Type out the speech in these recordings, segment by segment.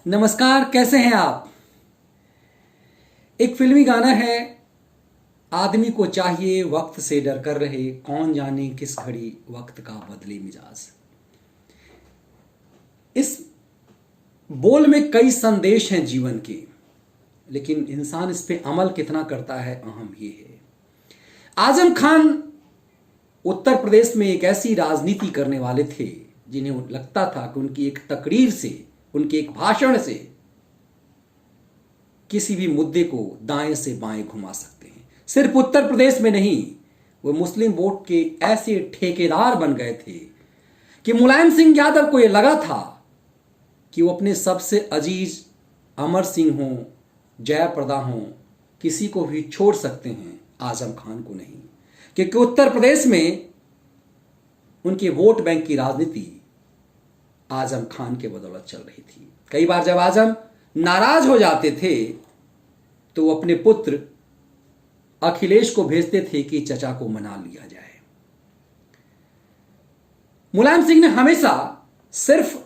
नमस्कार, कैसे हैं आप। एक फिल्मी गाना है, आदमी को चाहिए वक्त से डर कर रहे, कौन जाने किस घड़ी वक्त का बदले मिजाज। इस बोल में कई संदेश हैं जीवन के, लेकिन इंसान इस पे अमल कितना करता है अहम ये है। आजम खान उत्तर प्रदेश में एक ऐसी राजनीति करने वाले थे जिन्हें लगता था कि उनकी एक तकरीर से, उनके एक भाषण से किसी भी मुद्दे को दाएं से बाएं घुमा सकते हैं। सिर्फ उत्तर प्रदेश में नहीं, वो मुस्लिम वोट के ऐसे ठेकेदार बन गए थे कि मुलायम सिंह यादव को यह लगा था कि वो अपने सबसे अजीज अमर सिंह हों, जयप्रदा हों, किसी को भी छोड़ सकते हैं, आजम खान को नहीं। क्योंकि उत्तर प्रदेश में उनके वोट बैंक की राजनीति आजम खान के बदौलत चल रही थी। कई बार जब आजम नाराज हो जाते थे तो वो अपने पुत्र अखिलेश को भेजते थे कि चचा को मना लिया जाए। मुलायम सिंह ने हमेशा सिर्फ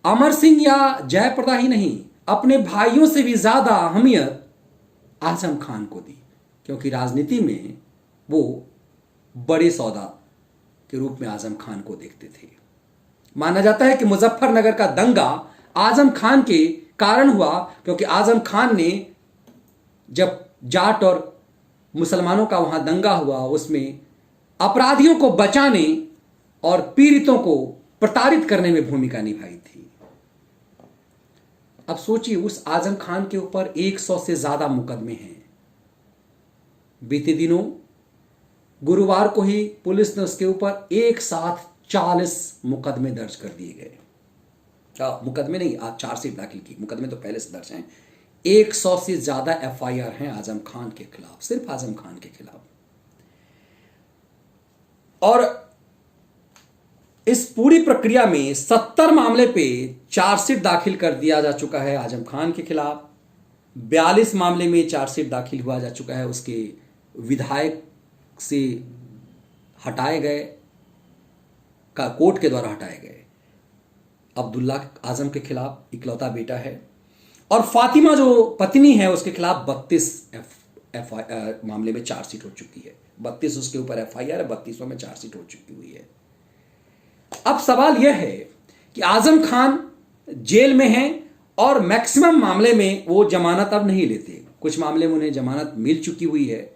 अमर सिंह या जयप्रदा ही नहीं, अपने भाइयों से भी ज्यादा अहमियत आजम खान को दी, क्योंकि राजनीति में वो बड़े सौदा के रूप में आजम खान को देखते थे। माना जाता है कि मुजफ्फरनगर का दंगा आजम खान के कारण हुआ, क्योंकि आजम खान ने जब जाट और मुसलमानों का वहां दंगा हुआ, उसमें अपराधियों को बचाने और पीड़ितों को प्रताड़ित करने में भूमिका निभाई थी। अब सोचिए, उस आजम खान के ऊपर 100 से ज्यादा मुकदमे हैं। बीते दिनों गुरुवार को ही पुलिस ने उसके ऊपर एक साथ 40 मुकदमे दर्ज कर दिए गए। मुकदमे नहीं, आज चार्जशीट दाखिल की, मुकदमे तो पहले से दर्ज हैं। 100 से ज्यादा एफआईआर हैं आजम खान के खिलाफ, सिर्फ आजम खान के खिलाफ। और इस पूरी प्रक्रिया में 70 मामले पे चार्जशीट दाखिल कर दिया जा चुका है आजम खान के खिलाफ। 42 मामले में चार्जशीट दाखिल हुआ जा चुका है, उसके विधायक से हटाए गए, का कोर्ट के द्वारा हटाए गए। अब्दुल्ला आजम के खिलाफ इकलौता बेटा है, और फातिमा जो पत्नी है उसके खिलाफ 32 मामले में चार्जशीट हो चुकी है। 32 उसके ऊपर एफआईआर है, 32 में चार्जशीट हो चुकी हुई है। अब सवाल यह है कि आजम खान जेल में हैं और मैक्सिमम मामले में वो जमानत अब नहीं लेते। कुछ मामले में उन्हें जमानत मिल चुकी हुई है,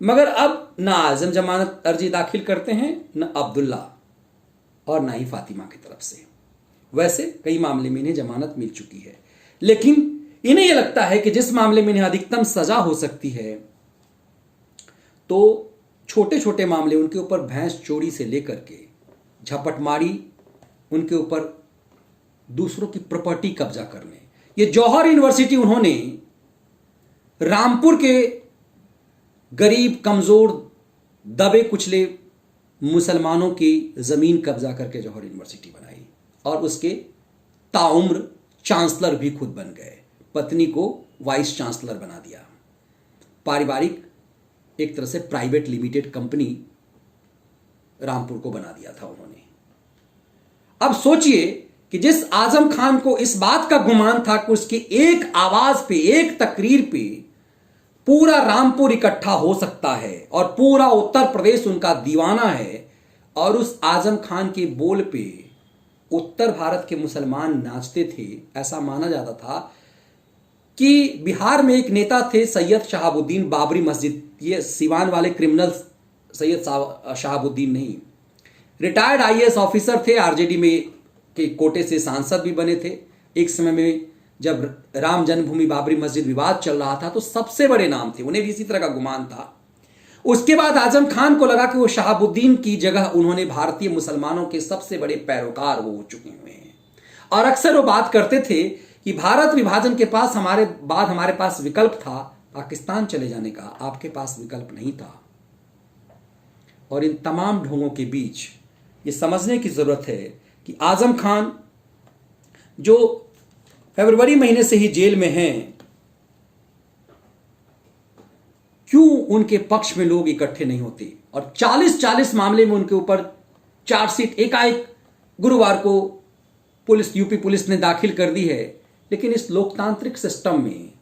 मगर अब ना आजम जमानत अर्जी दाखिल करते हैं, न अब्दुल्ला और ना ही फातिमा की तरफ से। वैसे कई मामले में इन्हें जमानत मिल चुकी है, लेकिन इन्हें यह लगता है कि जिस मामले में इन्हें अधिकतम सजा हो सकती है, तो छोटे छोटे मामले, उनके ऊपर भैंस चोरी से लेकर के झपटमारी, उनके ऊपर दूसरों की प्रॉपर्टी कब्जा करने। ये जौहर यूनिवर्सिटी उन्होंने रामपुर के गरीब, कमजोर, दबे कुचले मुसलमानों की जमीन कब्जा करके जौहर यूनिवर्सिटी बनाई, और उसके ताउम्र चांसलर भी खुद बन गए। पत्नी को वाइस चांसलर बना दिया। पारिवारिक, एक तरह से प्राइवेट लिमिटेड कंपनी रामपुर को बना दिया था उन्होंने। अब सोचिए कि जिस आजम खान को इस बात का गुमान था कि उसकी एक आवाज पे, एक तकरीर पे पूरा रामपुर इकट्ठा हो सकता है और पूरा उत्तर प्रदेश उनका दीवाना है, और उस आजम खान के बोल पे उत्तर भारत के मुसलमान नाचते थे। ऐसा माना जाता था कि बिहार में एक नेता थे, सैयद शहाबुद्दीन, बाबरी मस्जिद, ये सिवान वाले क्रिमिनल सैयद शहाबुद्दीन नहीं, रिटायर्ड आईएएस ऑफिसर थे, आरजेडी में के कोटे से सांसद भी बने थे। एक समय में जब राम जन्मभूमि बाबरी मस्जिद विवाद चल रहा था तो सबसे बड़े नाम थे, उन्हें भी इसी तरह का गुमान था। उसके बाद आजम खान को लगा कि वो शहाबुद्दीन की जगह उन्होंने भारतीय मुसलमानों के सबसे बड़े पैरोकार वो हो चुके हुए हैं। और अक्सर वो बात करते थे कि भारत विभाजन के पास हमारे पास विकल्प था पाकिस्तान चले जाने का, आपके पास विकल्प नहीं था। और इन तमाम ढोंगों के बीच ये समझने की जरूरत है कि आजम खान जो फरवरी महीने से ही जेल में हैं, क्यों उनके पक्ष में लोग इकट्ठे नहीं होते, और 40-40 मामले में उनके ऊपर चार्जशीट एकाएक गुरुवार को यूपी पुलिस ने दाखिल कर दी है। लेकिन इस लोकतांत्रिक सिस्टम में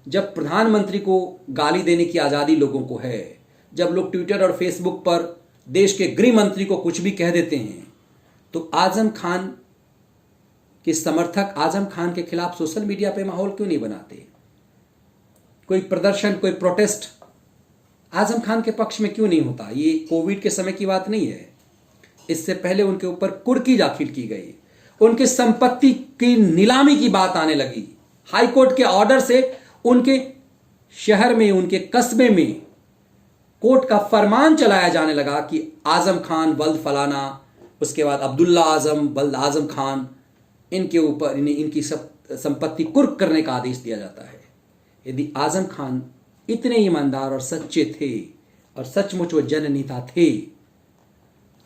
जब प्रधानमंत्री को गाली देने की आज़ादी लोगों को है, जब लोग ट्विटर और फेसबुक पर देश के गृह मंत्री को कुछ भी कह देते हैं, तो आजम खान के समर्थक आजम खान के खिलाफ सोशल मीडिया पे माहौल क्यों नहीं बनाते? कोई प्रदर्शन, कोई प्रोटेस्ट आजम खान के पक्ष में क्यों नहीं होता? ये कोविड के समय की बात नहीं है, इससे पहले उनके ऊपर कुर्की दाखिल की गई, उनके संपत्ति की नीलामी की बात आने लगी, हाईकोर्ट के ऑर्डर से उनके शहर में, उनके कस्बे में कोर्ट का फरमान चलाया जाने लगा कि आजम खान वल्द फलाना, उसके बाद अब्दुल्ला आजम वल्द आजम खान, इनके ऊपर इनकी सब संपत्ति कुर्क करने का आदेश दिया जाता है। यदि आजम खान इतने ईमानदार और सच्चे थे और सचमुच वो जननेता थे,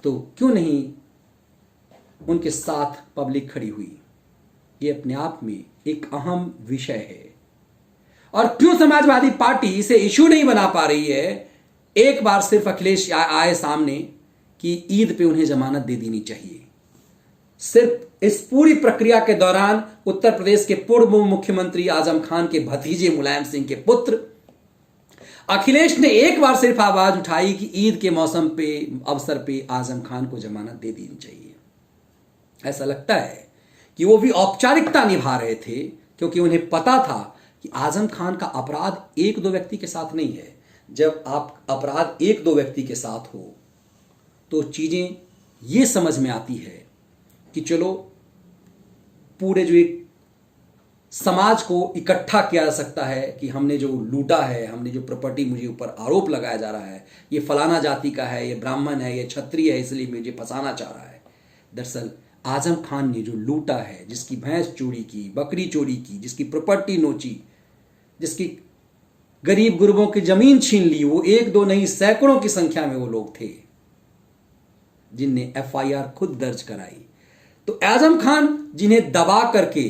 तो क्यों नहीं उनके साथ पब्लिक खड़ी हुई? ये अपने आप में एक अहम विषय है। और क्यों समाजवादी पार्टी इसे इशू नहीं बना पा रही है? एक बार सिर्फ अखिलेश आए सामने कि ईद पे उन्हें जमानत दे देनी चाहिए। सिर्फ इस पूरी प्रक्रिया के दौरान उत्तर प्रदेश के पूर्व मुख्यमंत्री आजम खान के भतीजे मुलायम सिंह के पुत्र अखिलेश ने एक बार सिर्फ आवाज उठाई कि ईद के मौसम पे, अवसर पे आजम खान को जमानत दे देनी चाहिए। ऐसा लगता है कि वो भी औपचारिकता निभा रहे थे, क्योंकि उन्हें पता था कि आजम खान का अपराध एक दो व्यक्ति के साथ नहीं है। जब आप अपराध एक दो व्यक्ति के साथ हो तो चीजें ये समझ में आती है कि चलो पूरे जो एक समाज को इकट्ठा किया जा सकता है कि हमने जो लूटा है, हमने जो प्रॉपर्टी मुझे ऊपर आरोप लगाया जा रहा है, ये फलाना जाति का है, ये ब्राह्मण है, ये क्षत्रिय है, इसलिए मुझे फंसाना चाह रहा है। दरअसल आजम खान ने जो लूटा है, जिसकी भैंस चोरी की, बकरी चोरी की, जिसकी प्रॉपर्टी नोची, जिसकी गरीब गुरबों की जमीन छीन ली, वो एक दो नहीं सैकड़ों की संख्या में वो लोग थे जिनने एफआईआर खुद दर्ज कराई। तो आजम खान जिन्हें दबा करके,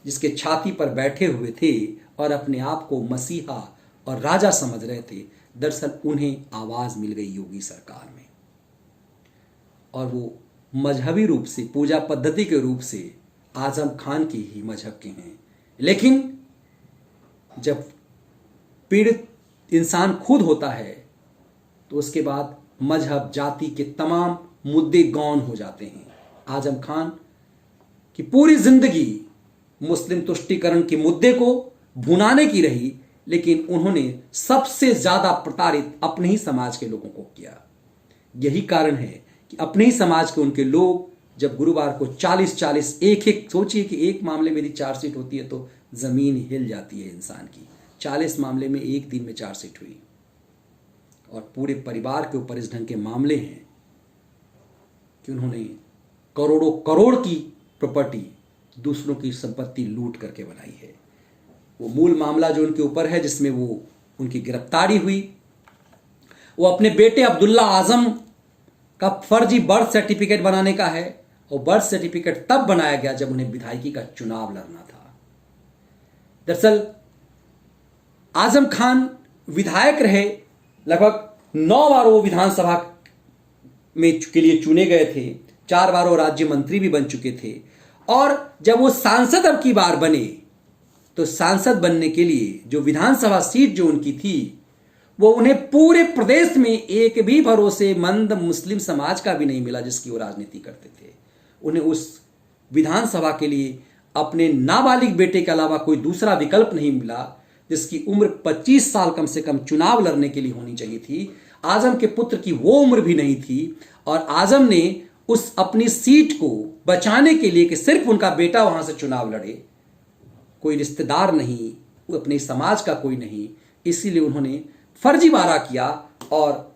जिसके छाती पर बैठे हुए थे और अपने आप को मसीहा और राजा समझ रहे थे, दरअसल उन्हें आवाज मिल गई योगी सरकार में, और वो मजहबी रूप से, पूजा पद्धति के रूप से आजम खान के ही मजहब के हैं। लेकिन जब पीड़ित इंसान खुद होता है तो उसके बाद मजहब, जाति के तमाम मुद्दे गौण हो जाते हैं। आजम खान की पूरी जिंदगी मुस्लिम तुष्टीकरण के मुद्दे को भुनाने की रही, लेकिन उन्होंने सबसे ज्यादा प्रताड़ित अपने ही समाज के लोगों को किया। यही कारण है कि अपने ही समाज के उनके लोग जब गुरुवार को 40-40 एक सोचिए कि एक मामले में यदि चार्जशीट होती है तो जमीन हिल जाती है इंसान की। 40 मामले में एक दिन में चार्जशीट हुई, और पूरे परिवार के ऊपर इस ढंग के मामले हैं कि उन्होंने करोड़ों करोड़ की प्रॉपर्टी, दूसरों की संपत्ति लूट करके बनाई है। वो मूल मामला जो उनके ऊपर है, जिसमें वो उनकी गिरफ्तारी हुई, वो अपने बेटे अब्दुल्ला आजम का फर्जी बर्थ सर्टिफिकेट बनाने का है। और बर्थ सर्टिफिकेट तब बनाया गया जब उन्हें विधायकी का चुनाव लड़ना था। दरअसल आजम खान विधायक रहे, लगभग 9 बार वो विधानसभा में के लिए चुने गए थे, 4 बार वो राज्य मंत्री भी बन चुके थे। और जब वो सांसद अब की बार बने तो सांसद बनने के लिए जो विधानसभा सीट जो उनकी थी, वो उन्हें पूरे प्रदेश में एक भी भरोसेमंद मुस्लिम समाज का भी नहीं मिला जिसकी वो राजनीति करते थे। उन्हें उस विधानसभा के लिए अपने नाबालिग बेटे के अलावा कोई दूसरा विकल्प नहीं मिला, जिसकी उम्र 25 साल कम से कम चुनाव लड़ने के लिए होनी चाहिए थी। आजम के पुत्र की वो उम्र भी नहीं थी, और आजम ने उस अपनी सीट को बचाने के लिए कि सिर्फ उनका बेटा वहां से चुनाव लड़े, कोई रिश्तेदार नहीं, अपने समाज का कोई नहीं, इसीलिए उन्होंने फर्जीवाड़ा किया और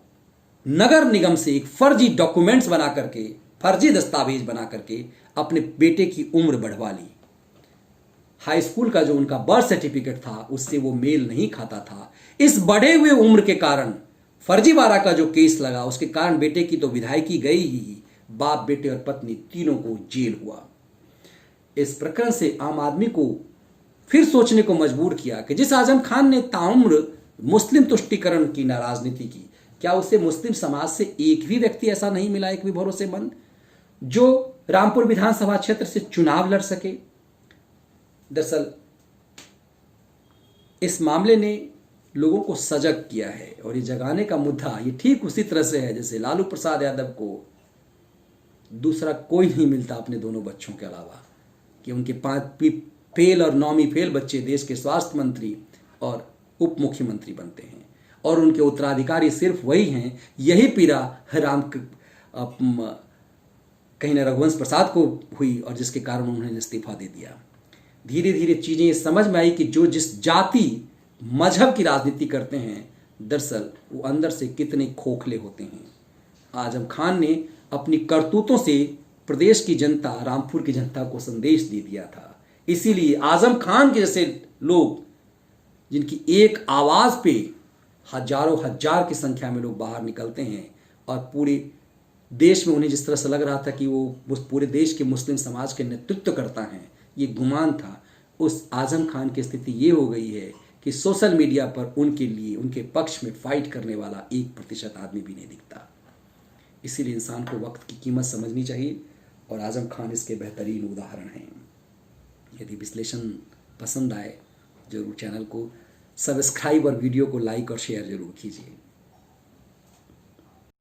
नगर निगम से एक फर्जी डॉक्यूमेंट्स बना करके, फर्जी दस्तावेज बना करके अपने बेटे की उम्र बढ़वा ली। हाई स्कूल का जो उनका बर्थ सर्टिफिकेट था उससे वो मेल नहीं खाता था। इस बढ़े हुए उम्र के कारण फर्जीवाड़ा का जो केस लगा, उसके कारण बेटे की तो विधायकी गई ही, बाप, बेटे और पत्नी तीनों को जेल हुआ। इस प्रकरण से आम आदमी को फिर सोचने को मजबूर किया कि जिस आजम खान ने ताउम्र मुस्लिम तुष्टीकरण की ना राजनीति की, क्या उसे मुस्लिम समाज से एक भी व्यक्ति ऐसा नहीं मिला, एक भी भरोसेमंद, जो रामपुर विधानसभा क्षेत्र से चुनाव लड़ सके? दरअसल इस मामले ने लोगों को सजग किया है और ये जगाने का मुद्दा ये ठीक उसी तरह से है जैसे लालू प्रसाद यादव को दूसरा कोई नहीं मिलता अपने दोनों बच्चों के अलावा, कि उनके 5 फेल और 9वीं फेल बच्चे देश के स्वास्थ्य मंत्री और उप मुख्यमंत्री बनते हैं और उनके उत्तराधिकारी सिर्फ वही हैं। यही पीड़ा कहीं ना रघुवंश प्रसाद को हुई और जिसके कारण उन्होंने इस्तीफा दे दिया। धीरे धीरे चीजें ये समझ में आई कि जो जिस जाति मजहब की राजनीति करते हैं दरअसल वो अंदर से कितने खोखले होते हैं। आजम खान ने अपनी करतूतों से प्रदेश की जनता, रामपुर की जनता को संदेश दे दिया था। इसीलिए आजम खान के जैसे लोग, जिनकी एक आवाज पे हजारों हजार की संख्या में लोग बाहर निकलते हैं और पूरे देश में उन्हें जिस तरह से लग रहा था कि वो पूरे देश के मुस्लिम समाज के नेतृत्व करता है, ये गुमान था। उस आजम खान की स्थिति ये हो गई है कि सोशल मीडिया पर उनके लिए, उनके पक्ष में फाइट करने वाला 1% आदमी भी नहीं दिखता। इसीलिए इंसान को वक्त की कीमत समझनी चाहिए और आजम खान इसके बेहतरीन उदाहरण हैं। यदि विश्लेषण पसंद आए जरूर चैनल को सब्सक्राइब और वीडियो को लाइक और शेयर जरूर कीजिए।